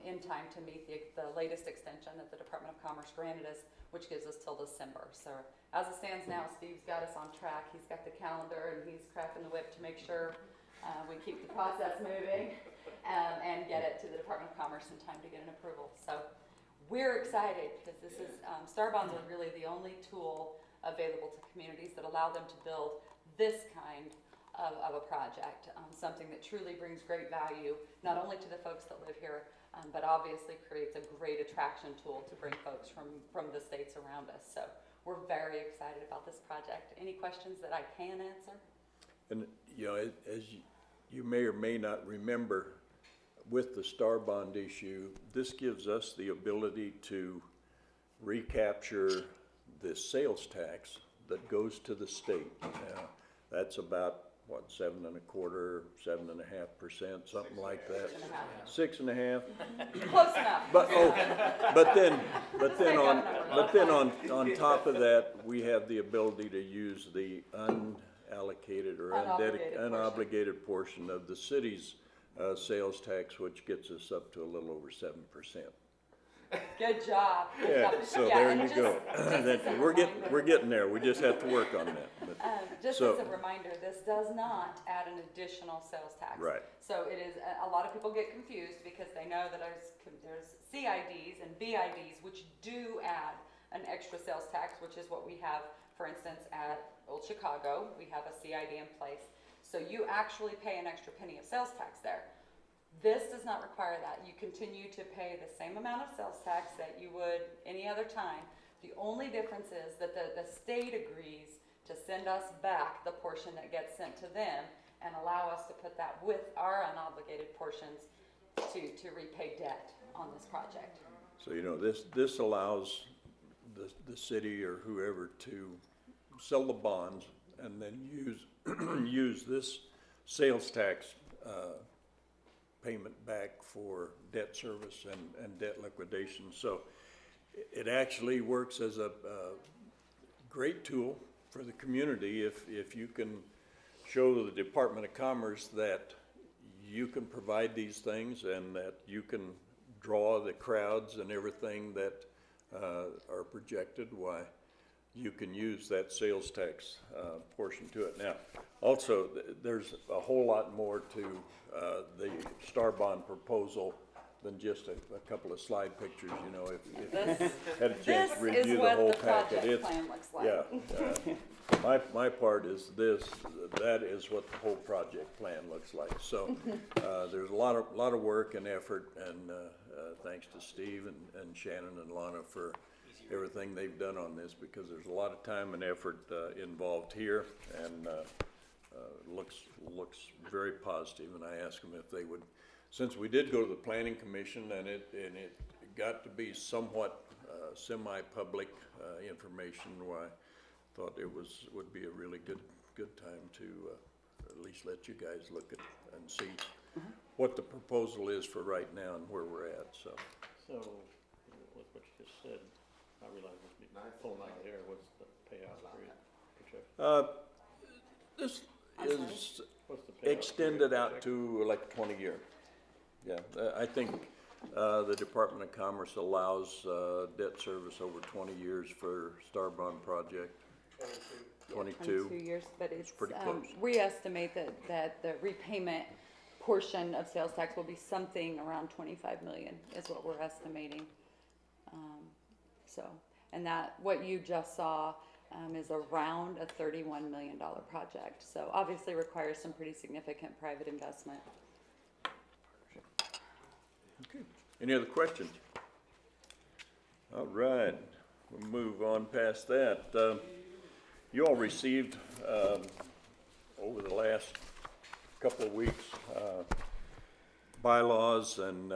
in time to meet the latest extension that the Department of Commerce granted us, which gives us till December. So as it stands now, Steve's got us on track. He's got the calendar and he's cracking the whip to make sure we keep the process moving and get it to the Department of Commerce in time to get an approval. So we're excited because this is, Star Bonds are really the only tool available to communities that allow them to build this kind of a project, something that truly brings great value, not only to the folks that live here, but obviously creates a great attraction tool to bring folks from the states around us. So we're very excited about this project. Any questions that I can answer? And, as you may or may not remember, with the Star Bond issue, this gives us the ability to recapture the sales tax that goes to the state. Now, that's about, 7.25%, 7.5%, something like that. 6.5%. Close enough. But then on top of that, we have the ability to use the unallocated or unobligated portion of the city's sales tax, which gets us up to a little over 7%. Good job. Yeah, so there you go. We're getting there. We just have to work on that. But, just as a reminder, this does not add an additional sales tax. Right. So it is, a lot of people get confused because they know that there's CIDs and BIDs, which do add an extra sales tax, which is what we have, for instance, at Old Chicago. We have a CID in place. So you actually pay an extra penny of sales tax there. This does not require that. You continue to pay the same amount of sales tax that you would any other time. The only difference is that the state agrees to send us back the portion that gets sent to them and allow us to put that with our unobligated portions to repay debt on this project. So, this allows the city or whoever to sell the bonds and then use this sales tax payment back for debt service and debt liquidation. So it actually works as a great tool for the community if you can show the Department of Commerce that you can provide these things and that you can draw the crowds and everything that are projected, why you can use that sales tax portion to it. Now, also, there's a whole lot more to the Star Bond proposal than just a couple of slide pictures, you know, if This, you had a chance this to review is the what whole the packet. project It's, plan looks like. yeah, my part is this, that is what the whole project plan looks like. So, there's a lot of work and effort, and, thanks to Steve and Shannon and Lana for everything they've done on this, because there's a lot of time and effort, involved here, and, looks very positive, and I asked them if they would, since we did go to the planning commission, and it got to be somewhat, semi-public, information, why I thought it would be a really good time to, at least let you guys look at and see what the proposal is for right now and where we're at, so. So, with what you just said, I realize it's me pulling out of the air, what's the payout period projection? This I'm sorry? is What's the payout extended period out projection? to like 20 year. Yeah, I think, the Department of Commerce allows, debt service over 20 years for Star Bond project. 22. 22 years, but it's, pretty close. we estimate that the repayment portion of sales tax will be something around 25 million is what we're estimating. So, and that, what you just saw, is around a $31 million project. So obviously requires some pretty significant private investment. Okay. Any other questions? All right, we'll move on past that. You all received, over the last couple of weeks, bylaws and,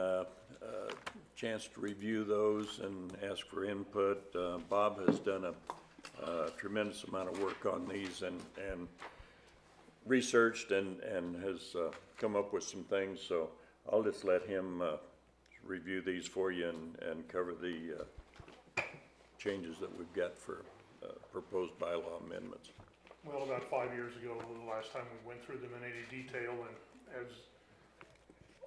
chance to review those and ask for input. Bob has done a tremendous amount of work on these and researched and has, come up with some things, so I'll just let him, review these for you and cover the, changes that we've got for, proposed bylaw amendments. Well, about 5 years ago, the last time we went through them in any detail, and as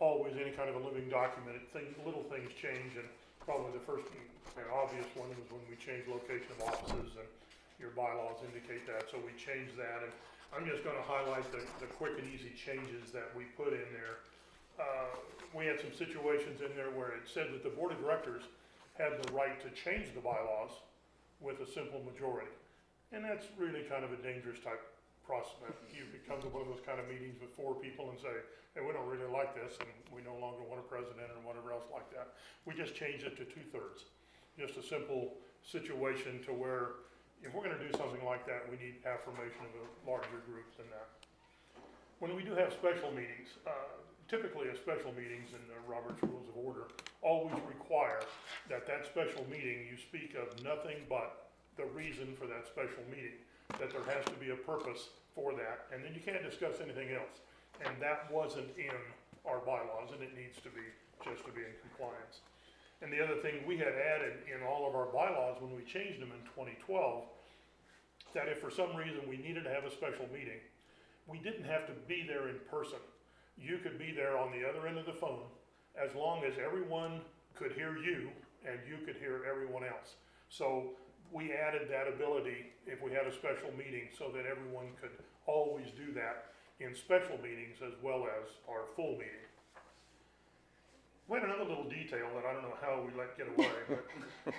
always, any kind of a living document, little things change, and probably the first and obvious one was when we changed location of offices, and your bylaws indicate that, so we changed that, and I'm just gonna highlight the quick and easy changes that we put in there. We had some situations in there where it said that the board of directors had the right to change the bylaws with a simple majority. And that's really kind of a dangerous type prospect. You could come to one of those kind of meetings with 4 people and say, hey, we don't really like this, and we no longer want a president or whatever else like that. We just changed it to 2/3. Just a simple situation to where if we're gonna do something like that, we need affirmation of a larger group than that. When we do have special meetings, typically a special meetings in the Robert's Rules of Order always require that special meeting, you speak of nothing but the reason for that special meeting, that there has to be a purpose for that, and then you can't discuss anything else. And that wasn't in our bylaws, and it needs to be, just to be in compliance. And the other thing we had added in all of our bylaws when we changed them in 2012, that if for some reason we needed to have a special meeting, we didn't have to be there in person. You could be there on the other end of the phone, as long as everyone could hear you and you could hear everyone else. So we added that ability if we had a special meeting so that everyone could always do that in special meetings as well as our full meeting. We had another little detail that I don't know how we let get away, but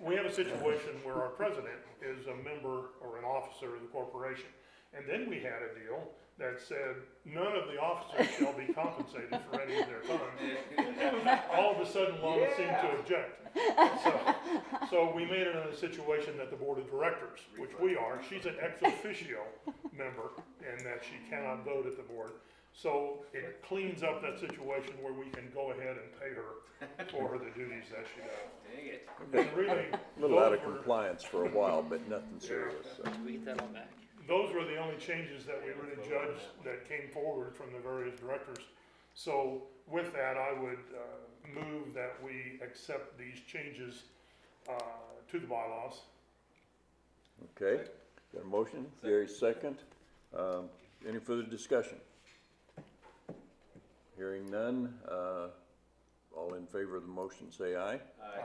we have a situation where our president is a member or an officer of the corporation. And then we had a deal that said none of the officers shall be compensated for any of their time. All of a sudden, Lana seemed to object. So we made it in a situation that the board of directors, which we are, she's an ex officio member, and that she cannot vote at the board. So it cleans up that situation where we can go ahead and pay her for the duties that she does. Dang it. And really, A little out of those were- compliance for a while, but nothing serious, so. We get that all back. Those were the only changes that we really judged that came forward from the various directors. So with that, I would move that we accept these changes to the bylaws. Okay, got a motion, Gary second. Any further discussion? Hearing none, all in favor of the motion say aye. Aye.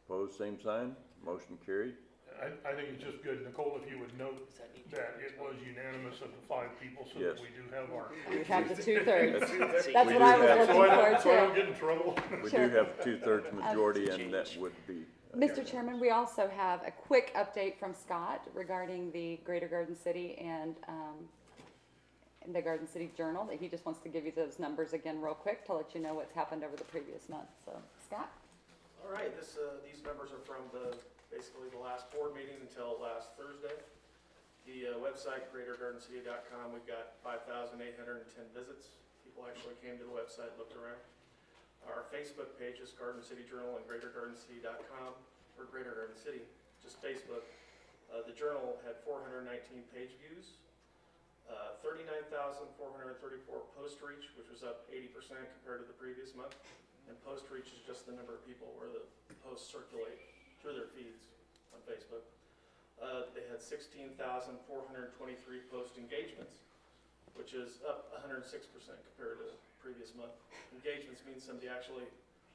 Opposed, same sign, motion carried. I think it's just good, Nicole, if you would note that it was unanimous of the 5 people, so that Yes. we do have our. We have the 2/3. That's We what do I was have- looking So I for don't too. get in trouble. We Sure. do have 2/3 majority, and that would be. Mr. Chairman, we also have a quick update from Scott regarding the Greater Garden City and the Garden City Journal, that he just wants to give you those numbers again real quick to let you know what's happened over the previous month. So, Scott? All right, these numbers are from basically the last board meeting until last Thursday. The website, greatergardencity.com, we've got 5,810 visits. People actually came to the website, looked around. Our Facebook page is Garden City Journal and greatergardencity.com, or Greater Garden City, just Facebook. The journal had 419 page views, 39,434 post reach, which was up 80% compared to the previous month. And post reach is just the number of people where the posts circulate through their feeds on Facebook. They had 16,423 post engagements, which is up 106% compared to the previous month. Engagements means somebody actually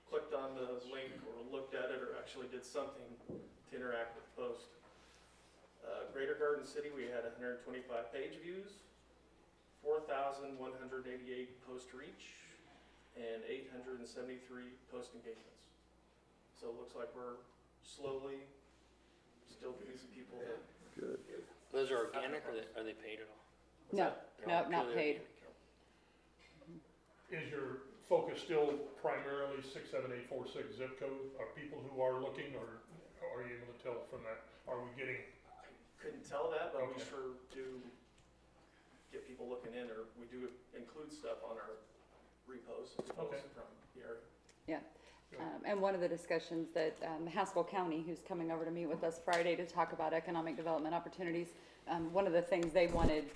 clicked on the link or looked at it or actually did something to interact with the post. Greater Garden City, we had 125 page views, 4,188 post reach, and 873 post engagements. So it looks like we're slowly still getting some people. Good. Those are organic, or are they paid at all? No, They're no, all not purely paid. organic. Is your focus still primarily 67846 zip code? Are people who are looking, or are you able to tell from that? Are we getting? Couldn't tell that, but we Okay. sure do get people looking in, or we do include stuff on our reposts and Okay. posts from the area. And one of the discussions that Haskell County, who's coming over to meet with us Friday to talk about economic development opportunities, one of the things they wanted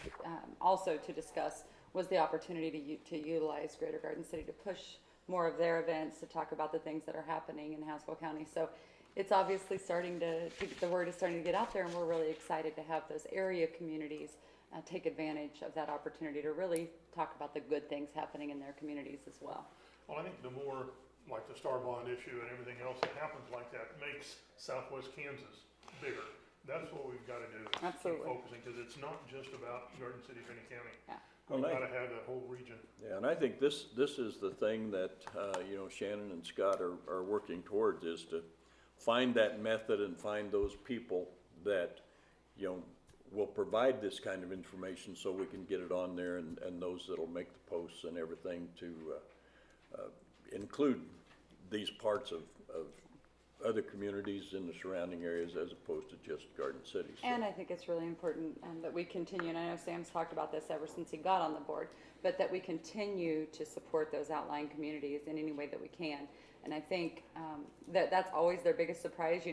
also to discuss was the opportunity to utilize Greater Garden City to push more of their events, to talk about the things that are happening in Haskell County. So it's obviously the word is starting to get out there, and we're really excited to have those area communities take advantage of that opportunity to really talk about the good things happening in their communities as well. Well, I think the more, like the Star Bond issue and everything else that happens like that makes Southwest Kansas bigger. That's what we've got to do. Keep Absolutely. focusing, because it's not just about Garden City, Finney County. Yeah. We've Well, got to have that whole region. Yeah, and I think this is the thing that, Shannon and Scott are working towards, is to find that method and find those people that, will provide this kind of information so we can get it on there, and those that'll make the posts and everything to include these parts of other communities in the surrounding areas as opposed to just Garden City. So. And I think it's really important that we continue, and I know Sam's talked about this ever since he got on the board, but that we continue to support those outlying communities in any way that we can. And I think that's always their biggest surprise,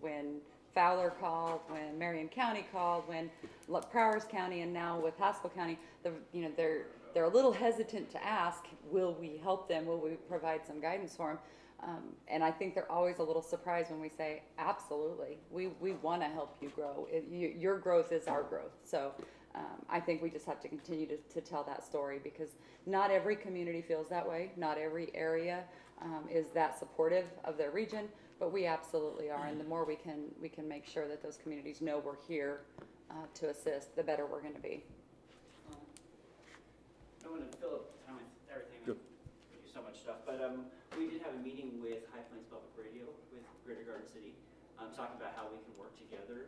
when Fowler called, when Marion County called, when Prowers County, and now with Haskell County, they're a little hesitant to ask, will we help them? Will we provide some guidance for them? And I think they're always a little surprised when we say, absolutely, we want to help you grow. Your growth is our growth. So I think we just have to continue to tell that story, because not every community feels that way. Not every area is that supportive of their region, but we absolutely are. And the more we can make sure that those communities know we're here to assist, the better we're going to be. I don't want to fill up time with everything. Good. We do so much stuff, but we did have a meeting with High Plains Public Radio with Greater Garden City, talking about how we can work together,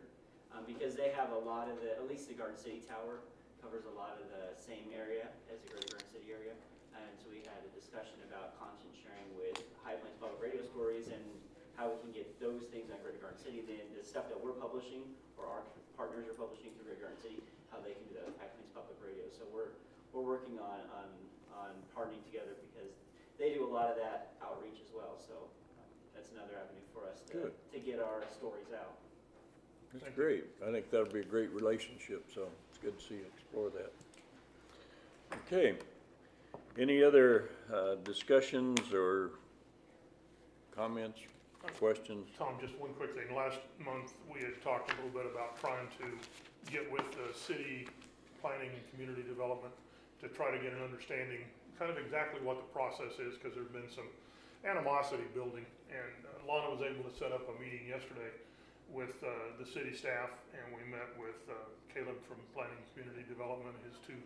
because they have a lot of at least the Garden City Tower covers a lot of the same area as the Greater Garden City area, and so we had a discussion about content sharing with High Plains Public Radio stories and how we can get those things on Greater Garden City, then the stuff that we're publishing or our partners are publishing through Greater Garden City, how they can do that with High Plains Public Radio. So we're working on partnering together, because they do a lot of that outreach as well. So that's another avenue for us to get our stories out. That's great. I think that'll be a great relationship, so it's good to see you explore that. Okay. Any other discussions or comments, questions? Tom, just one quick thing. Last month, we had talked a little bit about trying to get with the city planning and community development to try to get an understanding, kind of exactly what the process is, because there's been some animosity building. And Lana was able to set up a meeting yesterday with the city staff, and we met with Caleb from Planning and Community Development, his two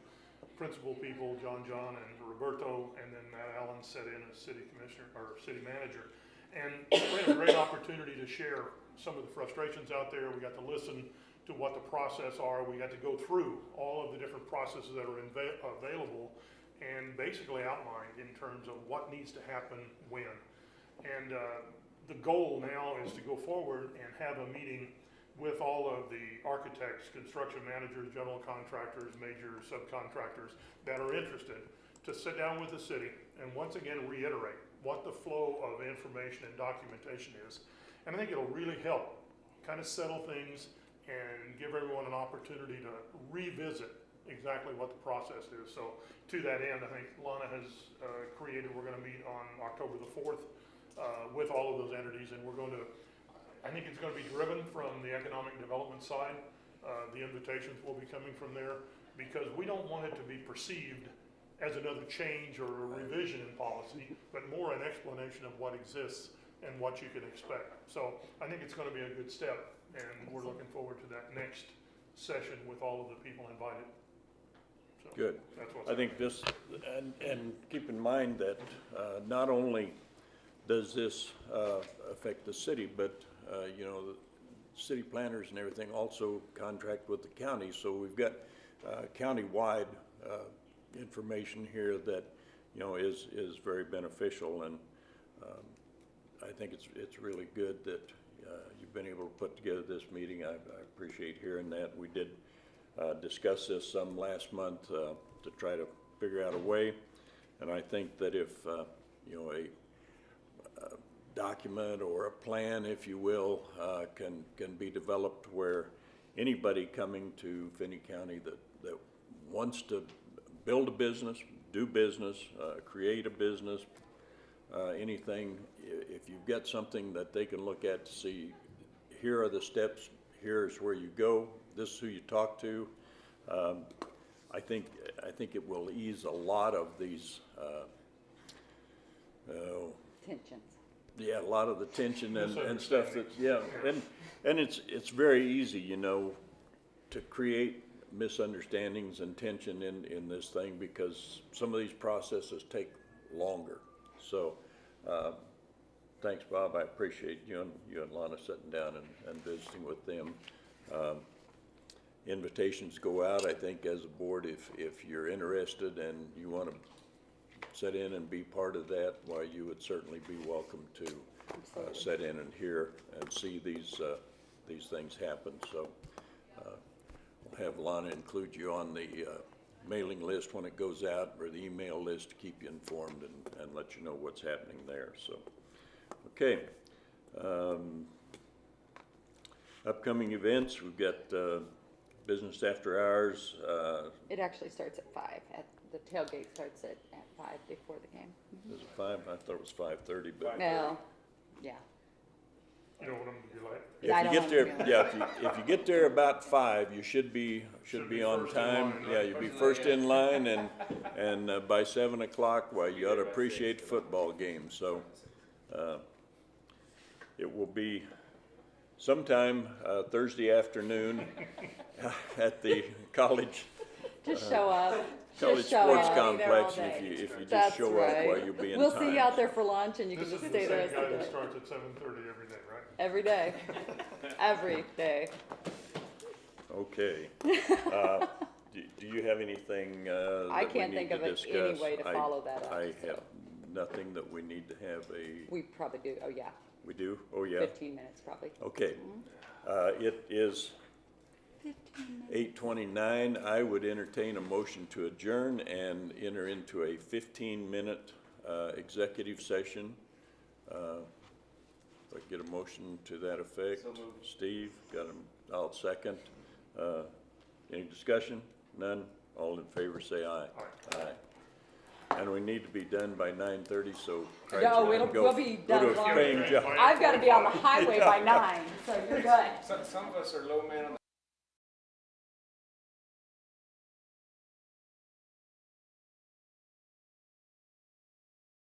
principal people, John and Roberto, and then Matt Allen set in as city commissioner or city manager. And we had a great opportunity to share some of the frustrations out there. We got to listen to what the process are. We got to go through all of the different processes that are available and basically outlined in terms of what needs to happen when. And the goal now is to go forward and have a meeting with all of the architects, construction managers, general contractors, major subcontractors that are interested to sit down with the city and once again reiterate what the flow of information and documentation is. And I think it'll really help kind of settle things and give everyone an opportunity to revisit exactly what the process is. So to that end, I think Lana has created, we're gonna meet on October the 4th with all of those entities, and we're going to, I think it's gonna be driven from the economic development side. The invitations will be coming from there because we don't want it to be perceived as another change or a revision in policy, but more an explanation of what exists and what you can expect. So I think it's gonna be a good step, and we're looking forward to that next session with all of the people invited. So Good. that's what's I think this, and keep in mind that not only does this affect the city, but you know, the city planners and everything also contract with the county. So we've got county-wide information here that, you know, is very beneficial, and I think it's really good that you've been able to put together this meeting. I appreciate hearing that. We did discuss this some last month to try to figure out a way, and I think that if you know, a document or a plan, if you will, can be developed where anybody coming to Finney County that wants to build a business, do business, create a business, anything, if you've got something that they can look at to see, here are the steps, here's where you go, this is who you talk to, I think it will ease a lot of these Tensions. yeah, a lot of the tension and stuff that, yeah, and it's very easy, you know, to create misunderstandings and tension in this thing because some of these processes take longer. So, thanks, Bob. I appreciate you and Lana sitting down and visiting with them. Invitations go out, I think, as a board, if you're interested and you want to sit in and be part of that, why, you would certainly be welcome to sit in and hear and see these things happen. So we'll have Lana include you on the mailing list when it goes out, or the email list, to keep you informed and let you know what's happening there. So, okay. Upcoming events, we've got business after hours. It actually starts at 5. The tailgate starts at 5 before the game. Is it 5? I thought it was 5:30, but. No, yeah. You don't want them to be late. Yeah, I If you don't get want there, to be yeah, if you get there about 5, you should be be on first in time. line, Yeah, right? you'll be first in line, and by 7 o'clock, well, you ought to appreciate the football game. So, it will be sometime Thursday afternoon at the college Just show up. college Just show sports up. complex. If you just That's show right. up while you'll be in We'll time. see you out there for lunch, and you This can is just the stay the same rest guy of the that day. starts at 7:30 every day, right? Every day. Every day. Okay. Do you have anything I that we can't need think of to any discuss? way to follow that up, I so. have nothing that we need to have We probably do. Oh, yeah. we do? Oh, yeah. 15 minutes probably. Okay. It is 8:29. I would entertain a motion to adjourn and enter into a 15-minute executive session. If I get a motion to that effect. So moved. Steve, got him, I'll second. Any discussion? None? All in favor, say aye. Aye. And we need to be done by 9:30, so. try No, to we'll go be to done a long. paying job. I've got to be on the highway by 9, so you're good. Some of us are low man on